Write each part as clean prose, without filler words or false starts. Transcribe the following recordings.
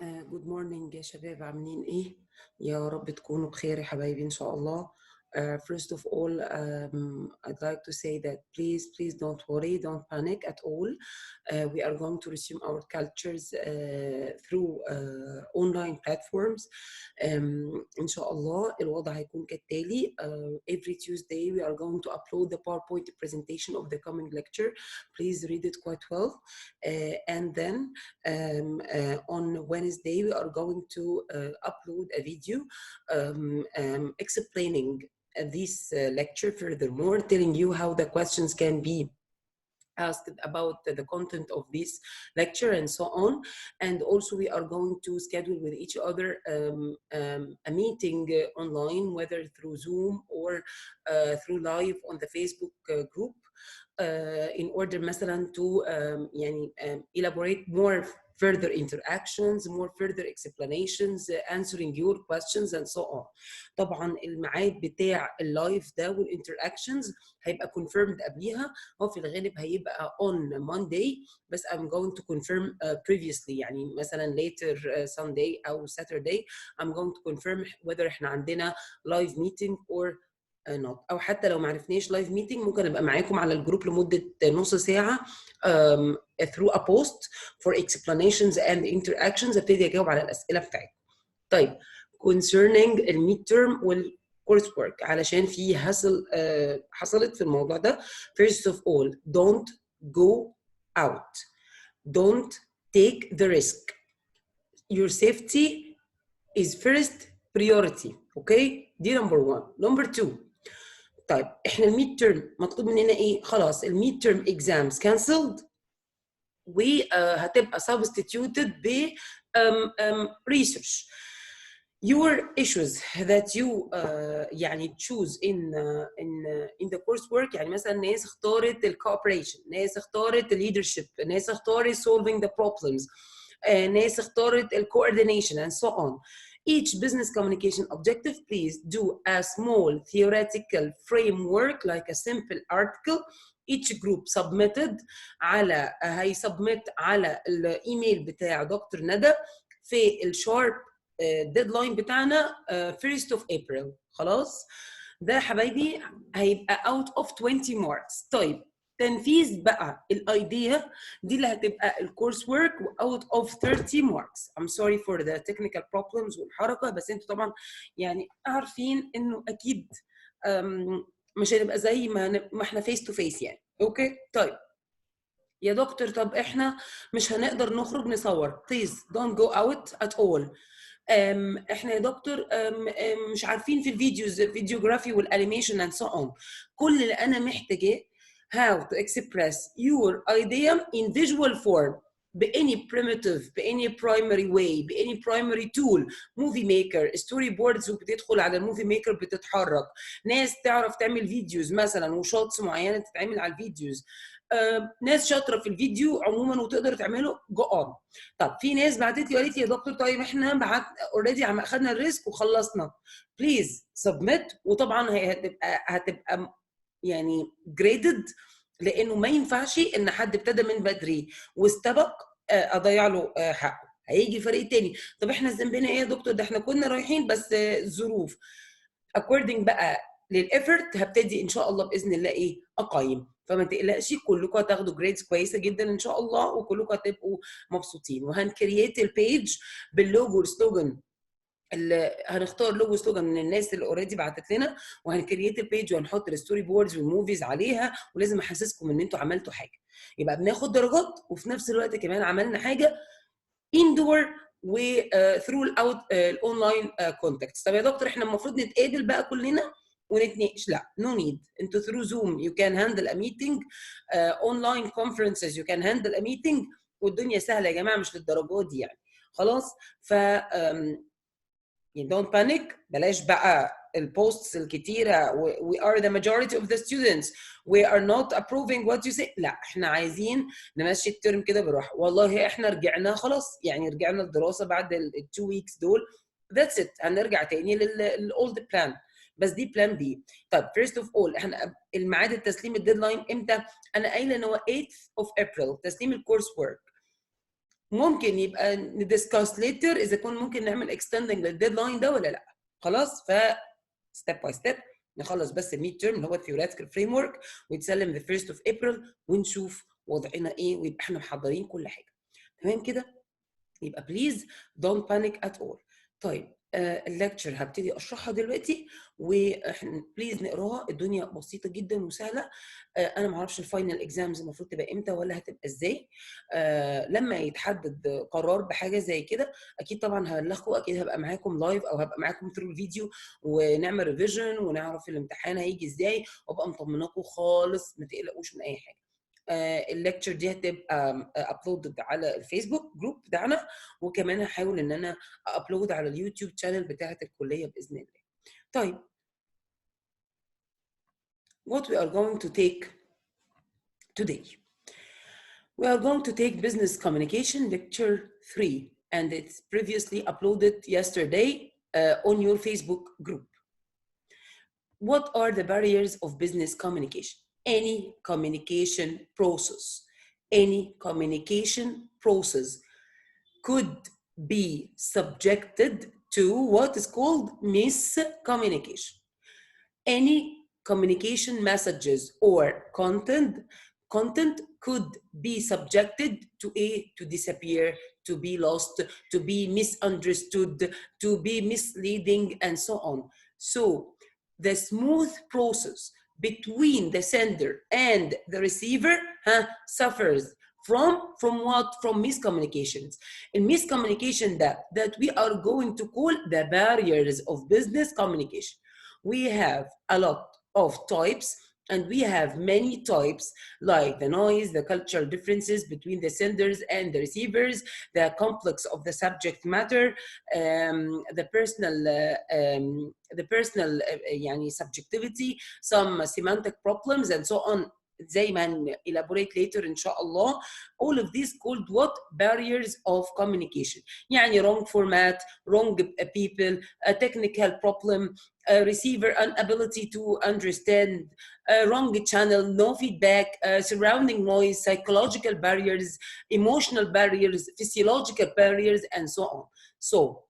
Good morning يا شباب، عاملين ايه؟ يا رب تكونوا بخير يا حبايبي ان شاء الله. First of all, I'd like to say that please don't worry, don't panic at all. We are going to resume our cultures through online platforms. إن شاء الله الوضع هيكون كالتالي. Every Tuesday we are going to upload the PowerPoint presentation of the coming lecture. Please read it quite well. And then on Wednesday we are going to upload a video explaining this lecture furthermore, telling you how the questions can be asked about the content of this lecture and so on. And also we are going to schedule with each other a meeting online, whether through Zoom or through live on the Facebook group, in order مثلا to يعني elaborate more further interactions, more further explanations, answering your questions and so on. طبعا الميعاد بتاع اللايف ده والinteractions هيبقى confirmed قبليها. هو في الغالب هيبقى on Monday، بس I'm going to confirm previously، يعني مثلا later Sunday أو Saturday I'm going to confirm whether احنا عندنا live meeting or not. أو حتى لو ما عرفناش live meeting ممكن أبقى معاكم على الجروب لمدة نص ساعة through a post for explanations and interactions، ابتدي أجاوب على الأسئلة بتاعتكم. طيب concerning الميد تيرم والكورس ورك، علشان في حصلت في الموضوع ده. First of all, don't go out, don't take the risk. Your safety is first priority. اوكي، دي نمبر 1. نمبر 2، طيب احنا الميد تيرم مطلوب مننا ايه؟ خلاص الميد تيرم اكزامز كانسلد وهتبقى substituted ب research. Your issues that you يعني choose in the coursework، يعني مثلا ناس اختارت الكوبريشن، ناس اختارت leadership، ناس اختارت solving the problems، ناس اختارت coordination and so on. Each business communication objective, please do a small theoretical framework like a simple article. Each group submitted هيسبمت على الايميل بتاع دكتور ندى في الشارب الديدلاين بتاعنا 1st of April. خلاص ده حبايبي هيبقى out of 20 marks. طيب تنفيذ بقى الايديا دي اللي هتبقى الكورس ورك out of 30 marks. I'm sorry for the technical problems والحركه، بس انتوا طبعا يعني عارفين انه اكيد مش هنبقى زي ما احنا فيس تو فيس يعني. اوكي طيب يا دكتور، طب احنا مش هنقدر نخرج نصور. please don't go out at all. احنا يا دكتور مش عارفين في الفيديوز فيديوغرافي والانيميشن and so on. كل اللي انا محتاجاه how to express your idea in visual form بأني primitive، بأني primary way، بأني primary tool. موفي ميكر، ستوري بوردز، وبتدخل على الموفي ميكر بتتحرك. ناس تعرف تعمل فيديوز مثلا وشوتس معينه تتعمل على الفيديوز. ناس شاطره في الفيديو عموما وتقدر تعمله جو اون. طب في ناس بعتت لي قالت لي يا دكتور طيب احنا بعت اوريدي اخذنا الريسك وخلصنا. بليز سبميت. وطبعا هي هتبقى يعني جريدد، لانه ما ينفعش ان حد ابتدى من بدري واستبق اضيع له حقه. هيجي فريق تاني، طب احنا ذنبنا ايه يا دكتور؟ ده احنا كنا رايحين بس الظروف. according بقى للإفرت هبتدي ان شاء الله باذن الله ايه اقيم. فما تقلقش، كلكم هتاخدوا جريدز كويسه جدا ان شاء الله، وكلكم هتبقوا مبسوطين. وهنكرييت البيج باللوجو والسلوجن. هنختار لوجو سلوجان من الناس اللي اوريدي بعتت لنا، وهنكرييت البيج وهنحط الستوري بوردز والموفيز عليها، ولازم احسسكم ان انتوا عملتوا حاجه. يبقى بناخد درجات وفي نفس الوقت كمان عملنا حاجه اندور و ثرو اوت الاونلاين كونتاكتس. طب يا دكتور احنا المفروض نتقابل بقى كلنا ونتناقش. لا، نو نيد. انتوا ثرو زوم يو كان هاندل ا ميتنج، اونلاين كونفرنسز يو كان هاندل ا ميتنج، والدنيا سهله يا جماعه، مش للدرجات دي يعني. خلاص ف don't panic. بلاش بقى البوستس الكتيره we are the majority of the students we are not approving what you say. لا، احنا عايزين نمشي الترم كده بروح. والله احنا رجعنا خلاص، يعني رجعنا الدراسه بعد ال2 weeks دول. that's it. هنرجع تاني للاولد بلان، بس دي بلان بي. طيب first of all احنا الميعاد التسليم الديدلاين امتى؟ انا قايله ان هو 8th of April تسليم الكورس ورك. ممكن يبقى ندسكاس ليتر اذا كان ممكن نعمل اكستندنج للديدلاين ده ولا لا. خلاص، ف ستيب باي ستيب نخلص بس الميد تيرم اللي هو الثيوريتيكال فريم ورك، ويتسلم ذا فيرست اوف ابريل، ونشوف وضعنا ايه، ويبقى احنا محضرين كل حاجه تمام كده. يبقى بليز دونت بانيك ات اول. طيب الليكتشر هبتدي اشرحها دلوقتي، واحنا بليز نقراها، الدنيا بسيطه جدا وسهله. انا ما اعرفش الفاينل اكزامز المفروض تبقى امتى ولا هتبقى ازاي. لما يتحدد قرار بحاجه زي كده اكيد طبعا هبلغكم، اكيد هبقى معاكم لايف او هبقى معاكم ثرو الفيديو، ونعمل ريفيجن ونعرف الامتحان هيجي ازاي، وابقى مطمناكم خالص، ما تقلقوش من اي حاجه. الليكتشر دي هتبقى ابلودد على الفيسبوك جروب بتاعنا، وكمان هحاول ان انا ابلود على اليوتيوب شانل بتاعه الكليه باذن الله. طيب what we are going to take today, we are going to take business communication lecture 3, and it's previously uploaded yesterday on your Facebook group. What are the barriers of business communication? Any communication process, any communication process could be subjected to what is called miscommunication. Any communication messages or content could be subjected to disappear, to be lost, to be misunderstood, to be misleading, and so on. So the smooth process between the sender and the receiver suffers from what? From miscommunications. In miscommunication that we are going to call the barriers of business communication. We have a lot of types, and we have many types, like the noise, the cultural differences between the senders and the receivers, the complex of the subject matter, the personal يعني subjectivity, some semantic problems, and so on. زي ما elaborate later إن شاء الله. All of these called what? Barriers of communication. يعني wrong format, wrong people, a technical problem, a receiver inability to understand, a wrong channel, no feedback, surrounding noise, psychological barriers, emotional barriers, physiological barriers, and so on. So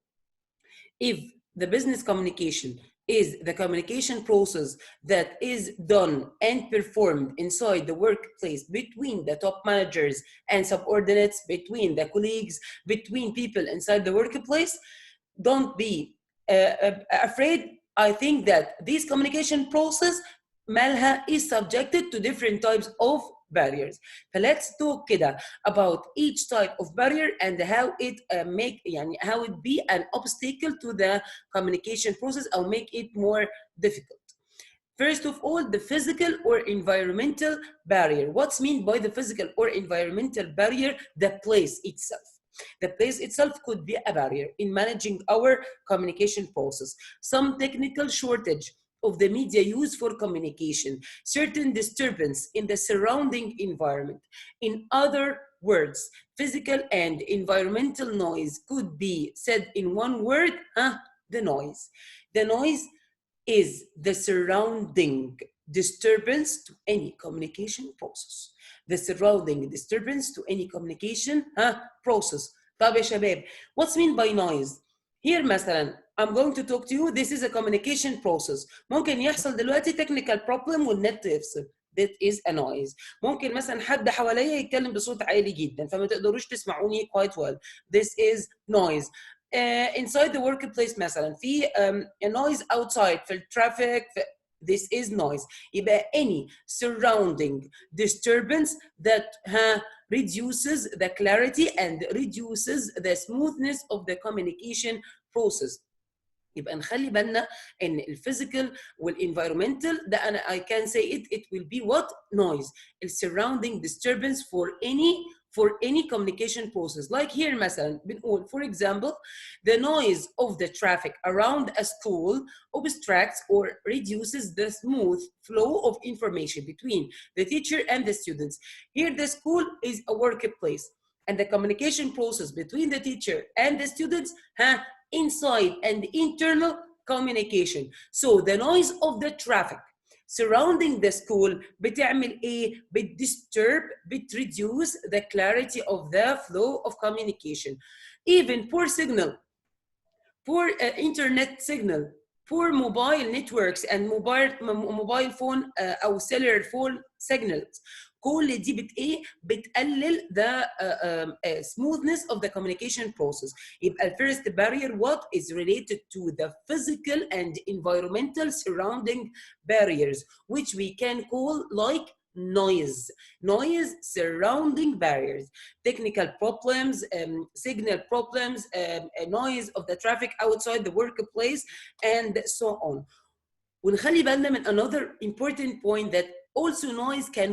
if the business communication is the communication process that is done and performed inside the workplace between the top managers and subordinates, between the colleagues, between people inside the workplace, don't be afraid. I think that this communication process malha is subjected to different types of barriers. So let's talk كده about each type of barrier and how it how it be an obstacle to the communication process or make it more difficult. First of all, the physical or environmental barrier. What's meant by the physical or environmental barrier? The place itself. The place itself could be a barrier in managing our communication process. Some technical shortage of the media used for communication, certain disturbance in the surrounding environment. In other words, physical and environmental noise could be said in one word, the noise. The noise is the surrounding disturbance to any communication process. The surrounding disturbance to any communication process. طب يا شباب, what's meant by noise? Here مثلا, I'm going to talk to you, this is a communication process. ممكن يحصل دلوقتي technical problem والنت يفصل. That is a noise. ممكن مثلا حد حواليا يتكلم بصوت عالي جدا فما تقدروش تسمعوني quite well. This is noise. Inside the workplace مثلا في a noise outside في traffic. This is noise. يبقى any surrounding disturbance that reduces the clarity and reduces the smoothness of the communication process. يبقى نخلي بالنا ان الفيزيكال والenvironmental ده انا I can say it will be what? Noise. Surrounding disturbance for any communication process. Like here مثلا بنقول for example, the noise of the traffic around a school obstructs or reduces the smooth flow of information between the teacher and the students. Here the school is a workplace, and the communication process between the teacher and the students inside and internal communication. So the noise of the traffic surrounding the school بتعمل ايه؟ بتdisturb, بتreduce the clarity of the flow of communication. Even poor signal, poor internet signal, poor mobile networks and mobile phone او cellular phone signals. كل دي بتقلل the smoothness of the communication process. يبقى first barrier what is related to the physical and environmental surrounding barriers, which we can call like noise surrounding barriers, technical problems, signal problems, noise of the traffic outside the workplace, and so on. ونخلي بالنا من another important point that also noise can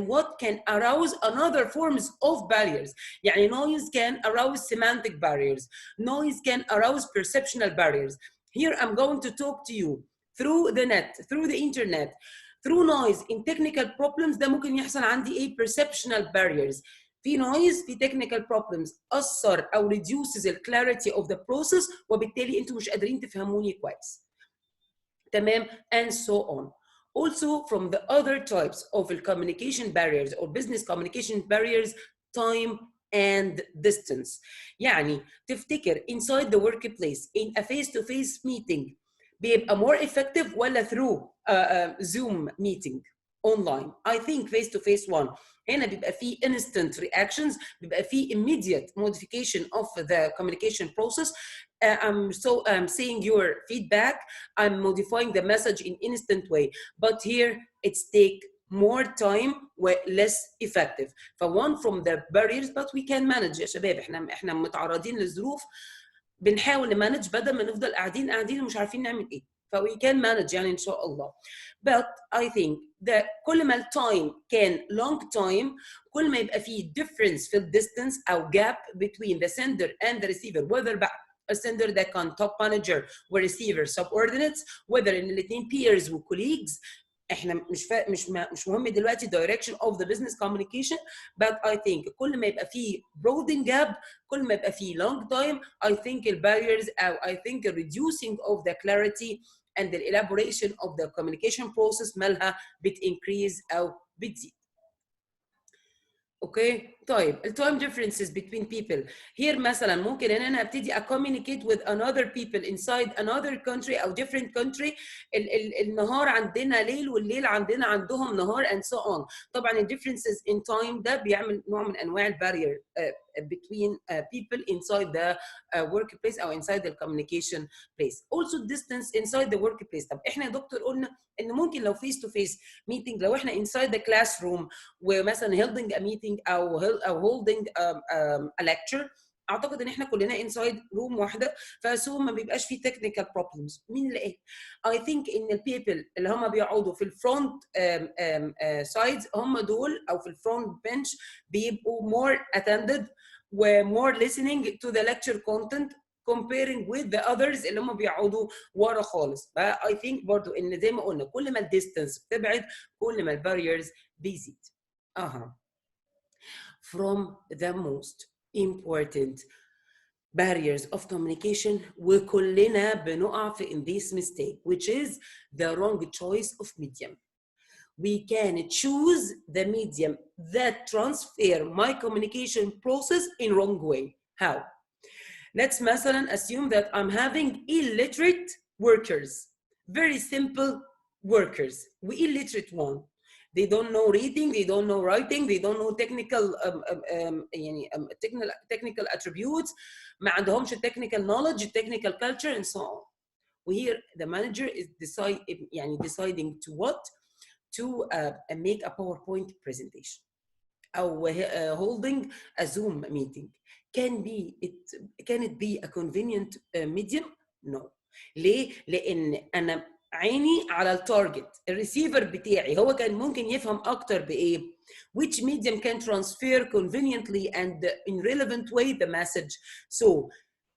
arouse another forms of barriers. يعني noise can arouse semantic barriers, noise can arouse perceptual barriers. Here I'm going to talk to you through the net, through the internet, through noise in technical problems. ده ممكن يحصل عندي ايه perceptual barriers. في noise في technical problems أثر أو reduces the clarity of the process وبالتالي أنتم مش قادرين تفهموني كويس. تمام and so on. Also from the other types of communication barriers or business communication barriers, time and distance. يعني تفتكر inside the workplace in a face-to-face meeting بيبقى more effective ولا through Zoom meeting online? I think face-to-face one. هنا بيبقى فيه instant reactions, بيبقى فيه immediate modification of the communication process. I'm seeing your feedback, I'm modifying the message in instant way, but here it's take more time less effective. فone from the barriers, but we can manage يا شباب. احنا متعرضين لظروف بنحاول نمانج بدل ما نفضل قاعدين ومش عارفين نعمل ايه. فوي كان مانج يعني ان شاء الله. But I think that كل ما التايم كان long time كل ما يبقى فيه difference في الديستنس او gap between the sender and the receiver, whether بقى a sender that can top manager و receiver subordinates, whether ان الاثنين peers و colleagues. احنا مش مهم دلوقتي direction of the business communication, but I think كل ما يبقى فيه broadening gap كل ما يبقى فيه long time, I think the barriers او I think the reducing of the clarity and the elaboration of the communication process مالها بتincrease او بتزيد. اوكي طيب التايم differences between people. here مثلا ممكن ان انا ابتدي communicate with another people inside another country او different country. النهار عندنا ليل والليل عندهم نهار and so on. طبعا ال differences in time ده بيعمل نوع من انواع البارير between people inside the workplace او inside the communication place. also distance inside the workplace. طب احنا يا دكتور قلنا ان ممكن لو face to face meeting لو احنا inside the classroom ومثلا holding a meeting او holding a lecture, اعتقد ان احنا كلنا inside room واحده فسو ما بيبقاش فيه technical problems. مين اللي ايه؟ I think ان البيبل اللي هم بيقعدوا في الفرونت sides هم دول او في الفرونت bench بيبقوا more attended و more listening to the lecture content comparing with the others اللي هم بيقعدوا ورا خالص. ف I think برضو ان زي ما قلنا كل ما الديستنس بتبعد كل ما الباريرز بيزيد. From the most important barriers of communication وكلنا بنقع في in this mistake, which is the wrong choice of medium. We can choose the medium that transfer my communication process in wrong way. How? Let's مثلا assume that I'm having illiterate workers, very simple workers. We illiterate one. They don't know reading, they don't know writing, they don't know technical technical attributes, ما عندهمش technical knowledge, technical culture and so on. Here the manager is deciding to what? To make a PowerPoint presentation أو holding a Zoom meeting. Can it be a convenient medium? No. ليه؟ لأن أنا عيني على التارجت. الريسيفر بتاعي هو كان ممكن يفهم أكتر بإيه؟ Which medium can transfer conveniently and in relevant way the message. So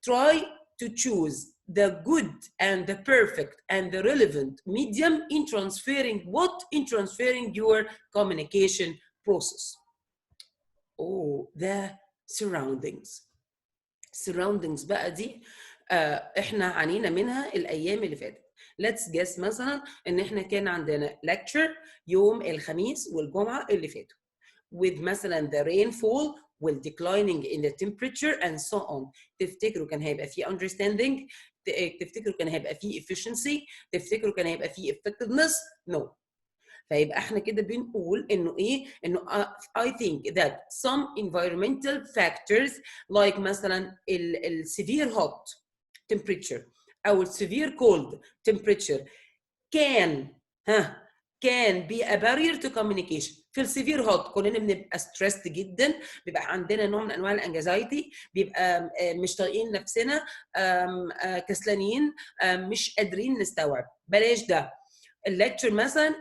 try to choose the good and the perfect and the relevant medium in transferring what? In transferring your communication process. The surroundings بقى دي احنا عانينا منها الايام اللي فاتت. let's guess مثلا ان احنا كان عندنا lecture يوم الخميس والجمعه اللي فاتوا with مثلا the rainfall والdeclining in the temperature and so on. تفتكروا كان هيبقى فيه understanding؟ تفتكروا كان هيبقى فيه efficiency؟ تفتكروا كان هيبقى فيه effectiveness؟ no. فيبقى احنا كده بنقول انه ايه؟ انه I think that some environmental factors like مثلا ال severe hot temperature او ال severe cold temperature can be a barrier to communication. في السيفير هوت كلنا بنبقى ستريسد جدا، بيبقى عندنا نوع من انواع الانجزايتي، بيبقى مش طايقين نفسنا، كسلانين، مش قادرين نستوعب. بلاش ده. الليكتشر مثلا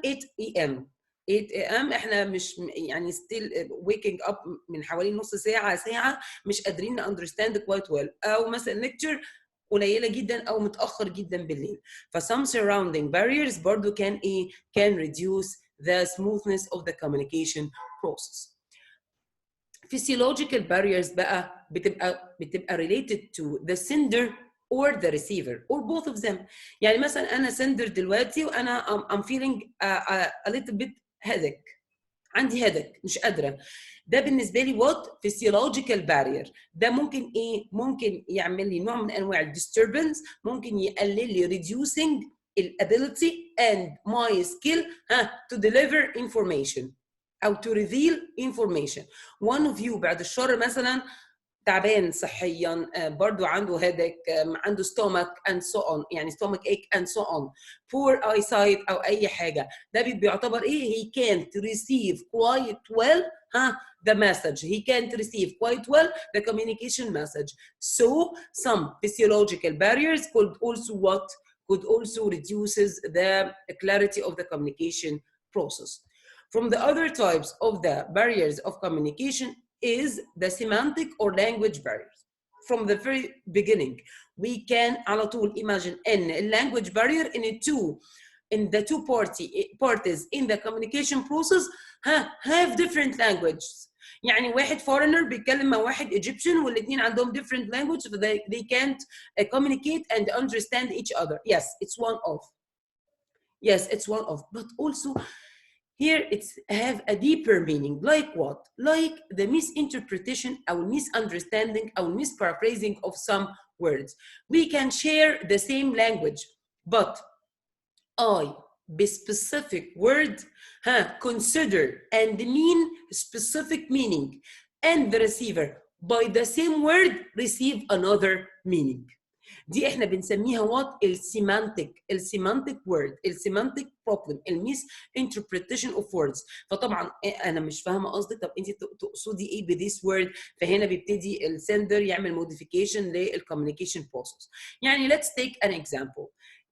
8 am احنا مش يعني still waking up من حوالي نص ساعه مش قادرين understand quite well، او مثلا ليكتشر قليله جدا او متاخر جدا بالليل. ف some surrounding barriers برضو can reduce the smoothness of the communication process. Physiological barriers بقى بتبقى related to the sender or the receiver or both of them. يعني مثلا انا sender دلوقتي وانا I'm feeling a little bit headache، عندي headache مش قادره. ده بالنسبه لي what physiological barrier. ده ممكن ممكن يعمل لي نوع من انواع disturbance، ممكن يقلل لي reducing ability and my skill to deliver information او to reveal information. One of you بعد الشر مثلا تعبان صحيا، برضو عنده headache، عنده stomach and so on، يعني stomach ache and so on، poor eyesight او اي حاجه، ده بيعتبر he can't receive quite well the message. He can't receive quite well the communication message. So some physiological barriers could also reduces the clarity of the communication process. From the other types of the barriers of communication is the semantic or language barriers. From the very beginning, we can على طول imagine a language barrier in the two parties in the communication process have different languages. يعني واحد foreigner بيتكلم مع واحد Egyptian والاثنين عندهم different language, so they can't communicate and understand each other. Yes, it's one of. Yes, it's one of. But also here it's have a deeper meaning. Like what? Like the misinterpretation or misunderstanding or misparaphrasing of some words. We can share the same language, but I, be specific word, consider and mean specific meaning, and the receiver by the same word receive another meaning. دي احنا بنسميها what السيمانتك word، السيمانتك problem، الميس interpretation of words. فطبعا انا مش فاهمه قصدك، طب انت تقصدي ايه بthis word؟ فهنا بيبتدي السندر يعمل modification للcommunication process. يعني let's take an example.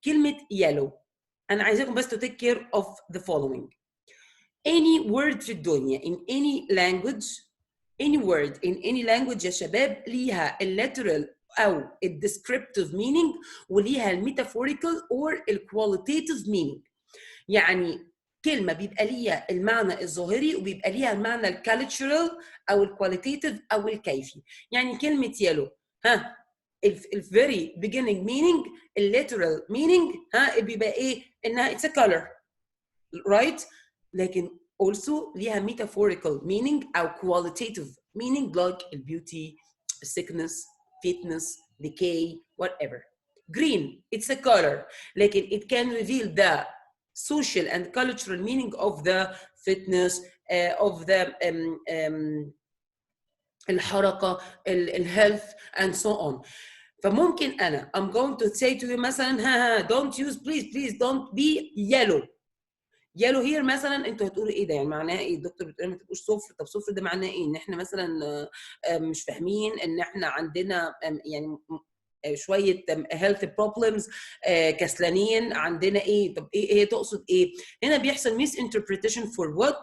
كلمه yellow، انا عايزاكم بس to take care of the following. any word في الدنيا in any language، any word in any language يا شباب ليها الليترال أو الديسكريبتيف مينينج وليها الميتافوريكال or الكواليتيتيف مينينج. يعني كلمة بيبقى ليها المعنى الظاهري وبيبقى ليها المعنى الكالتشرال أو الكواليتيتيف أو الكيفي. يعني كلمة يلو الفيري beginning meaning الليترال meaning بيبقى إنها it's a color right، لكن also ليها metaphorical meaning أو qualitative meaning like beauty, sickness, fitness, decay, whatever. Green, it's a color, لكن it can reveal the social and cultural meaning of the fitness, of the الحركة, الhealth and so on. فممكن أنا I'm going to say to you مثلا don't use please don't be yellow. يالو هير مثلا انتوا هتقولوا ايه ده؟ يعني معناه ايه؟ الدكتور بتقول ما تبقوش صفر. طب صفر ده معناه ايه؟ ان احنا مثلا مش فاهمين، ان احنا عندنا يعني شويه health problems، كسلانين، عندنا ايه؟ طب ايه هي تقصد ايه؟ هنا بيحصل misinterpretation for what؟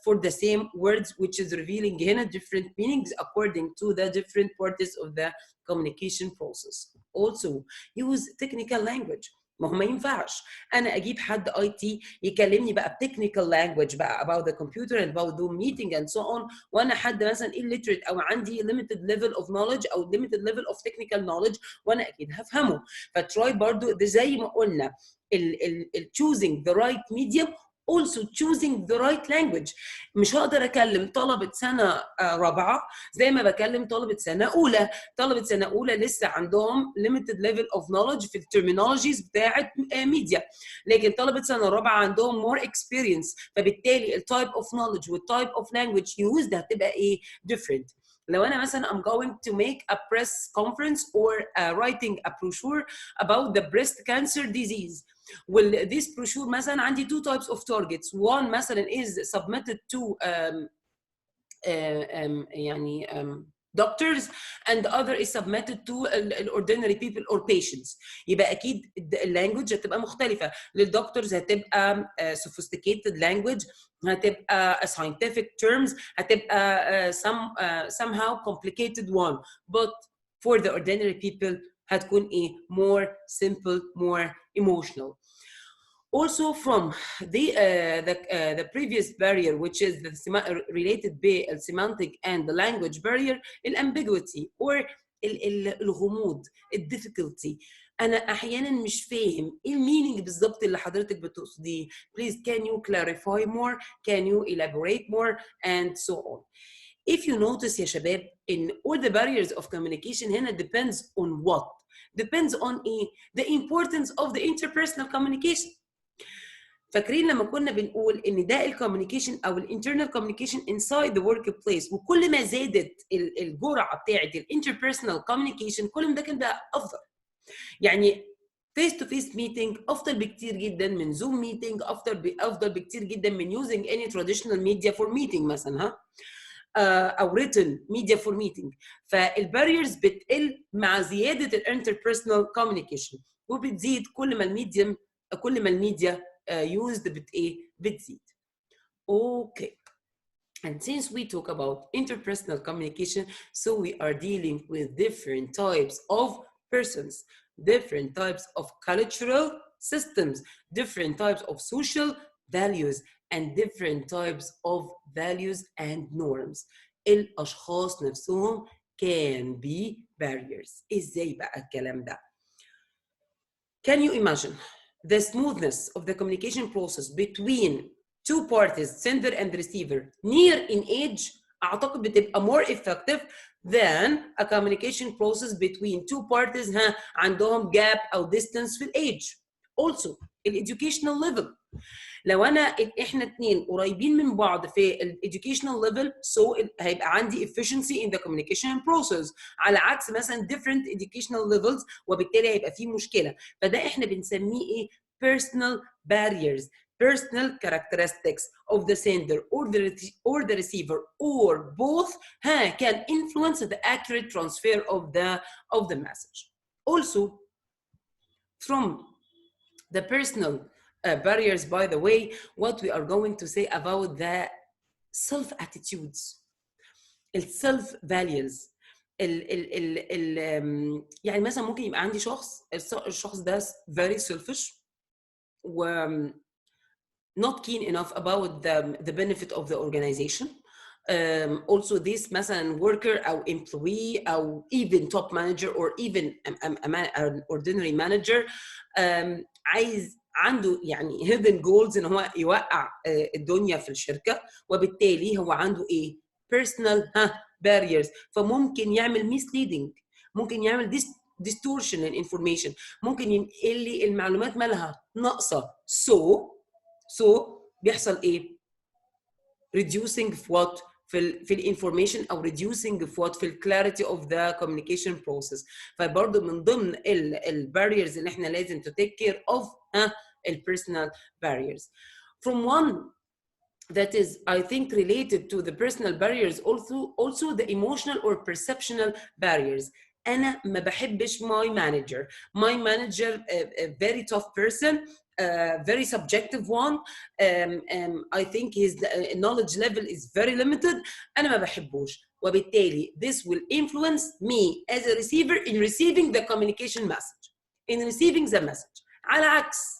for the same words which is revealing هنا different meanings according to the different parties of the communication process. Also use technical language. ما هو ما ينفعش انا اجيب حد اي تي يكلمني بقى بتكنيكال لانجوج بقى about the computer and about the meeting and so on، وانا حد مثلا illiterate او عندي limited level of knowledge او limited level of technical knowledge، وانا اكيد هفهمه. فتراي برضو ده زي ما قلنا ال choosing the right medium also choosing the right language. مش هقدر اكلم طلبه سنه رابعه زي ما بكلم طلبه سنه اولى. طلبه سنه اولى لسه عندهم limited level of knowledge في الترمينولوجيز بتاعه ميديا، لكن طلبه سنه رابعه عندهم more experience، فبالتالي التايب of knowledge والتايب of language used هتبقى ايه different. لو انا مثلا I'm going to make a press conference or writing a brochure about the breast cancer disease. Well, this brochure مثلا عندي two types of targets. One مثلا is submitted to يعني doctors and the other is submitted to ordinary people or patients. يبقى اكيد اللانجوج هتبقى مختلفه. للدكتورز هتبقى sophisticated language، هتبقى scientific terms، هتبقى somehow complicated one. But for the ordinary people هتكون ايه more simple more emotional. Also from the previous barrier, which is the related بالsemantic and the language barrier, الambiguity or الغموض، difficulty. أنا أحياناً مش فاهم إيه المينينج بالظبط اللي حضرتك بتقصديه. Please can you clarify more? Can you elaborate more? And so on. If you notice يا شباب in all the barriers of communication هنا depends on what? Depends on إيه؟ The importance of the interpersonal communication. فاكرين لما كنا بنقول ان ده الكوميونيكيشن او الانترنال كوميونيكيشن انسايد ذا ورك بليس، وكل ما زادت الجرعه بتاعه الانتربيرسونال كوميونيكيشن كل ما ده كان بقى افضل. يعني فيس تو فيس ميتنج افضل بكتير جدا من زوم ميتنج، افضل بكتير جدا من يوزنج اني تراديشنال ميديا فور ميتنج مثلا او written media for meeting. فالباريرز بتقل مع زياده الانتربيرسونال كوميونيكيشن، وبتزيد كل ما الميديا used بتزيد. Okay. And since we talk about interpersonal communication, so we are dealing with different types of persons, different types of cultural systems, different types of social values, and different types of values and norms. الأشخاص نفسهم can be barriers. إزاي بقى الكلام ده؟ Can you imagine the smoothness of the communication process between two parties, sender and receiver, near in age? أعتقد بتبقى more effective than a communication process between two parties عندهم gap أو distance في age. Also, educational level. لو احنا اتنين قريبين من بعض في educational level, so هيبقى عندي efficiency in the communication process، على عكس مثلا different educational levels وبالتالي هيبقى فيه مشكلة. فده احنا بنسميه ايه؟ personal barriers, personal characteristics of the sender or the receiver or both can influence the accurate transfer of the message. Also, from the personal barriers, by the way, what we are going to say about the self attitudes, self values. يعني مثلا ممكن يبقى عندي الشخص ده very selfish و not keen enough about the benefit of the organization. Also this مثلا worker أو employee أو even top manager or even an ordinary manager عنده يعني hidden goals ان هو يوقع الدنيا في الشركة، وبالتالي هو عنده ايه؟ personal barriers. فممكن يعمل misleading، ممكن يعمل distortion للinformation، ممكن ينقل لي المعلومات مالها ناقصة. so بيحصل ايه؟ reducing في what؟ في الانفورميشن او reducing في what؟ في الكلاريتي of the communication process. فبرضه من ضمن الباريرز اللي احنا لازم to take care of personal barriers. From one that is I think related to the personal barriers, also the emotional or perceptional barriers. أنا ما بحبش my manager a very tough person, very subjective one. I think his knowledge level is very limited. أنا ما بحبوش، وبالتالي this will influence me as a receiver in receiving the communication message, in receiving the message. على عكس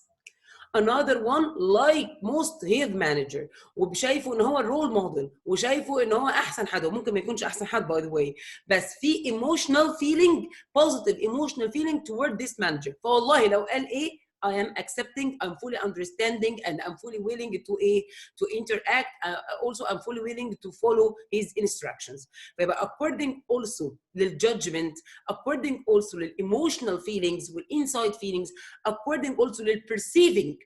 another one like most head manager وشايفه ان هو الرول موديل وشايفه ان هو احسن حد وممكن ما يكونش احسن حد by the way بس في emotional feeling positive emotional feeling toward this manager فوالله لو قال ايه I am accepting, I'm fully understanding, and I'm fully willing to interact. Also, I'm fully willing to follow his instructions. فيبقى according also للjudgment, according also للemotional feelings, والinside feelings, according also للperceiving.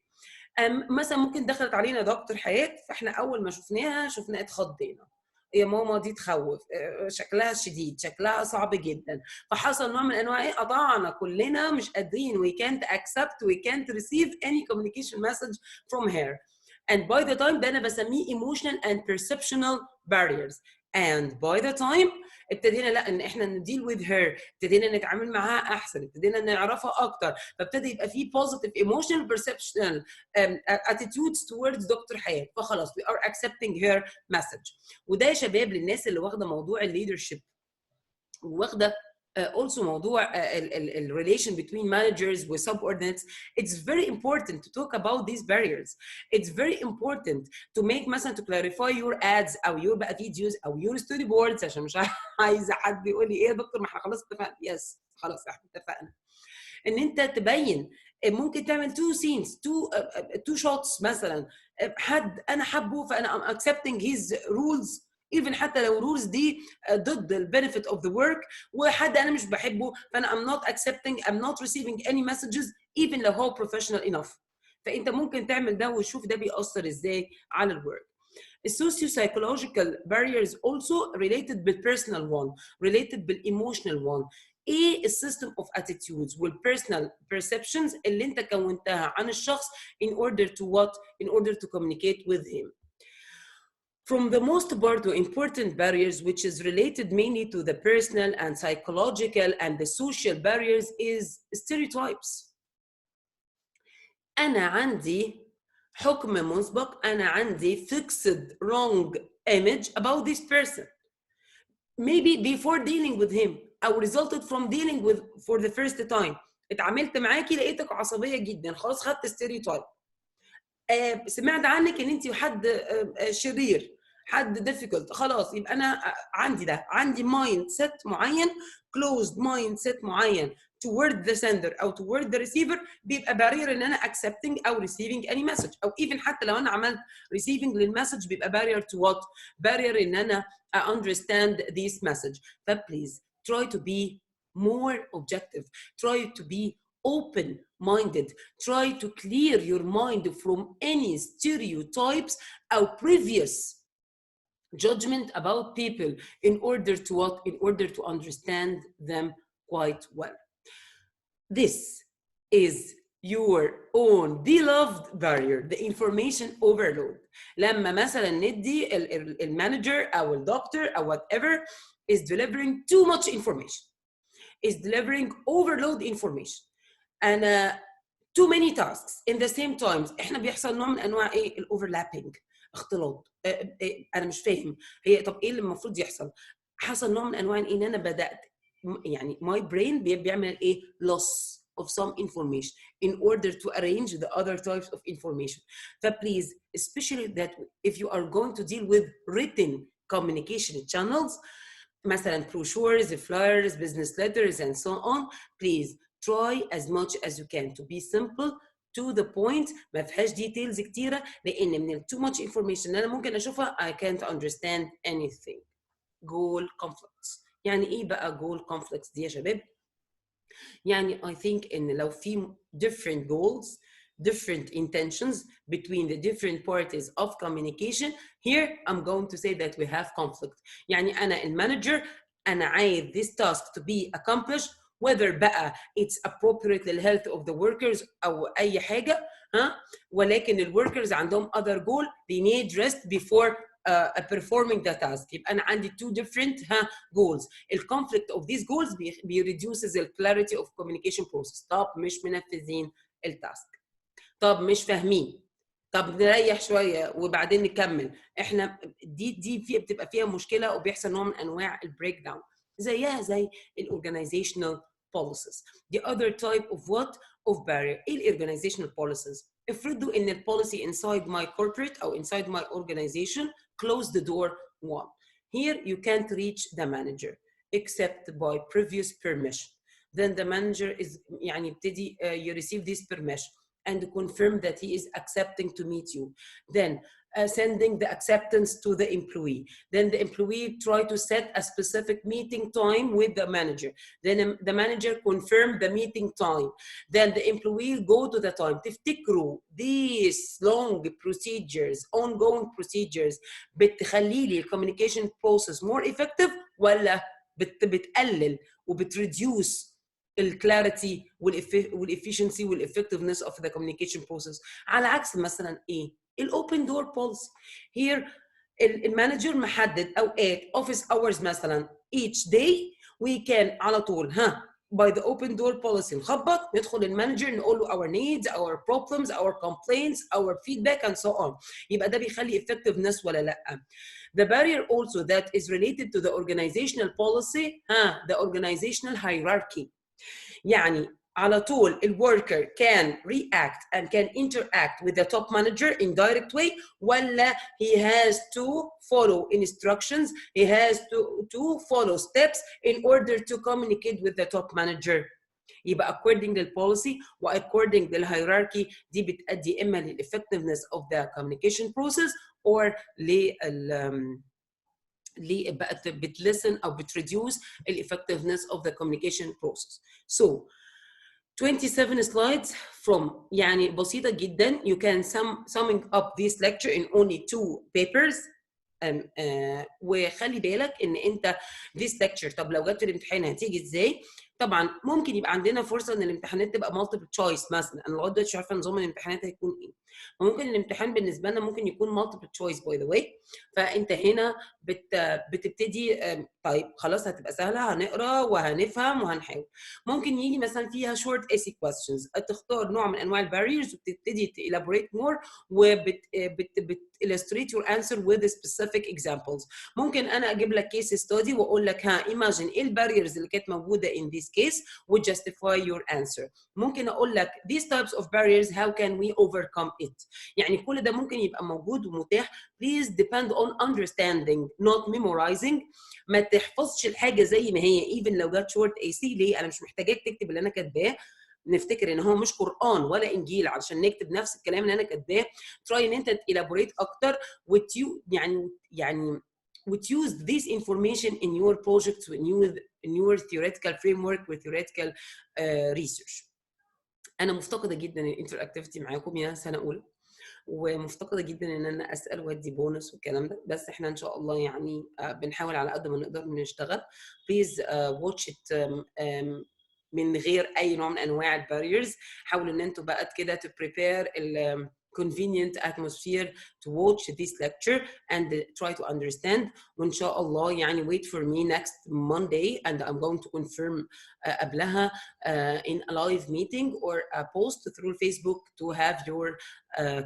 مثلا ممكن دخلت علينا دكتور حياة فاحنا أول ما شفناها اتخضينا. يا ماما دي تخوف شكلها شديد شكلها صعب جدا فحصل نوع من انواع ايه قطعنا كلنا مش قادرين we can't accept we can't receive any communication message from her and by the time ده انا بسميه emotional and perceptual barriers and by the time ابتدينا لا ان احنا نديل with her ابتدينا نتعامل معاها احسن ابتدينا نعرفها اكتر فابتدي يبقى في positive emotional perceptual attitudes towards دكتور حياة فخلاص we are accepting her message وده يا شباب للناس اللي واخده موضوع الليدرشيب واخده also موضوع ال relation between managers with subordinates it's very important to talk about these barriers it's very important to make مثلا to clarify your ads او your بقى videos او your storyboards عشان مش عايزه حد يقول لي ايه يا دكتور ما احنا خلاص اتفقنا يس خلاص احنا اتفقنا ان انت تبين ممكن تعمل two scenes two shots مثلا حد انا حبه فانا I'm accepting his rules even حتى لو rules دي ضد ال benefit of the work وحد انا مش بحبه فانا I'm not accepting I'm not receiving any messages even لو هو professional enough فانت ممكن تعمل ده وتشوف ده بيأثر ازاي على الورك. Socio-psychological barriers also related بالpersonal one related بالاemotional one ايه السيستم اوف اتيتيودز والبيرسونال perceptions اللي انت كونتها عن الشخص in order to what in order to communicate with him. From the most important barriers which is related mainly to the personal and psychological and the social barriers is stereotypes. أنا عندي حكم مسبق أنا عندي fixed wrong image about this person maybe before dealing with him او resulted from dealing with for the first time اتعاملت معاكي لقيتك عصبيه جدا خلاص خدت ستيريوتايب سمعت عنك ان انت حد شرير حد difficult خلاص يبقى انا عندي ده عندي مايند سيت معين closed مايند سيت معين toward the sender او toward the receiver بيبقى barrier ان انا accepting او receiving any message او even حتى لو انا عملت receiving للمسج بيبقى barrier to what barrier ان انا understand this message فبليز try to be more objective try to be open-minded try to clear your mind from any stereotypes or previous judgment about people in order to what in order to understand them quite well this is your own beloved barrier the information overload لما مثلا ندي المانجر او الدكتور او whatever is delivering too much information is delivering overload information and too many tasks in the same time احنا بيحصل نوع من انواع ايه الاوفرلابينج اختلاط انا مش فاهم هي طب ايه اللي المفروض يحصل حصل نوع من انواع ان انا بدات يعني my brain بيعمل ايه loss of some information in order to arrange the other types of information فبليز especially that if you are going to deal with written communication channels مثلا brochures, flyers, business letters and so on please try as much as you can to be simple to the point ما فيهاش details كتيرة لأن من too much information أنا ممكن أشوفها I can't understand anything. goal conflicts يعني إيه بقى goal conflicts دي يا شباب؟ يعني I think إن لو في different goals different intentions between the different parties of communication here I'm going to say that we have conflict يعني أنا المانجر أنا عايز this task to be accomplished whether بقى it's appropriate للhealth of the workers أو أي حاجة ولكن الworkers عندهم other goal they need rest before performing the task يبقى أنا عندي two different goals الconflict of these goals reduces the clarity of communication process طب مش منفذين التاسك طب مش فاهمين طب نريح شويه وبعدين نكمل احنا دي بتبقى فيها مشكله وبيحصل نوع من انواع البريك داون زيها زي الاورجانيزيشنال policies. The other type of what? Of barrier. ايه ال organizational policies؟ افرضوا ان ال policy inside my corporate او inside my organization close the door one. Here you can't reach the manager except by previous permission. Then the manager is يعني يبتدي you receive this permission and confirm that he is accepting to meet you. Then sending the acceptance to the employee. Then the employee try to set a specific meeting time with the manager. Then the manager confirm the meeting time. Then the employee go to the time. تفتكروا these long procedures, ongoing procedures بتخلي لي communication process more effective ولا بتقلل وبتreduce الكلاريتي والefficiency والeffectiveness of the communication process؟ على عكس مثلا ايه؟ الاوبن دور بوليسي. هير المانجر محدد اوقات اوفيس اورز مثلا each day we can على طول by the open door policy نخبط ندخل المانجر نقول له our needs, our problems, our complaints, our feedback and so on. يبقى ده بيخلي effectiveness ولا لا؟ The barrier also that is related to the organizational policy the organizational hierarchy. يعني على طول الworker can react and can interact with the top manager in direct way ولا he has to follow instructions, he has to follow steps in order to communicate with the top manager. يبقى according للpolicy و according للhierarchy دي بتأدي إما للeffectiveness of the communication process or بتلسن أو بتreduce الeffectiveness of the communication process. So 27 slides from يعني بسيطة جدا. You can summing up this lecture in only 2 papers. وخلي بالك ان انت this lecture طب لو جت الامتحان هتيجي ازاي؟ طبعا ممكن يبقى عندنا فرصه ان الامتحانات تبقى multiple choice مثلا. انا لغايه دلوقتي مش عارفه نظام الامتحانات هيكون ايه. وممكن الامتحان بالنسبه لنا ممكن يكون multiple choice by the way. فانت هنا بتبتدي طيب خلاص هتبقى سهله هنقرا وهنفهم وهنحاول. ممكن يجي مثلا فيها short essay questions تختار نوع من انواع الباريرز وبتبتدي elaborate more illustrate your answer with specific examples. ممكن انا اجيب لك case study واقول لك imagine ايه الباريرز اللي كانت موجوده in this case would justify your answer. ممكن اقول لك these types of barriers how can we overcome it. يعني كل ده ممكن يبقى موجود ومتاح. Please depend on understanding not memorizing. ما تحفظش الحاجه زي ما هي even لو جت short AC. ليه؟ انا مش محتاجاك تكتب اللي انا كاتباه. نفتكر ان هو مش قرآن ولا انجيل علشان نكتب نفس الكلام اللي انا كاتباه. تراي ان انت تelaborate اكتر يعني use this information in your projects in your theoretical framework with theoretical research. انا مفتقده جدا الانتراكتيفيتي معاكم يا سنه اولى ومفتقده جدا ان انا اسال وادي بونص والكلام ده. بس احنا ان شاء الله يعني بنحاول على قد ما نقدر نشتغل. Please watch it من غير اي نوع من انواع الباريرز. حاولوا ان انتوا بقى كده to prepare convenient atmosphere to watch this lecture and try to understand. وإن شاء الله يعني wait for me next Monday and I'm going to confirm قبلها in a live meeting or a post through Facebook to have your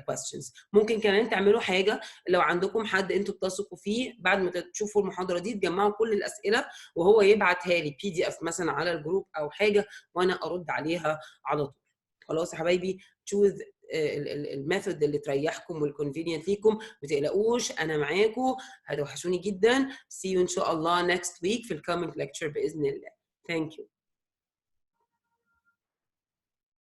questions. ممكن كمان تعملوا حاجة لو عندكم حد انتوا بتثقوا فيه بعد ما تشوفوا المحاضرة دي تجمعوا كل الأسئلة وهو يبعتها لي PDF مثلا على الجروب أو حاجة وأنا أرد عليها على طول. خلاص يا حبايبي choose الميثود اللي تريحكم والكونفينينت ليكم. ما تقلقوش انا معاكم هتوحشوني جدا. see you ان شاء الله next week في الكومينج lecture باذن الله. thank you.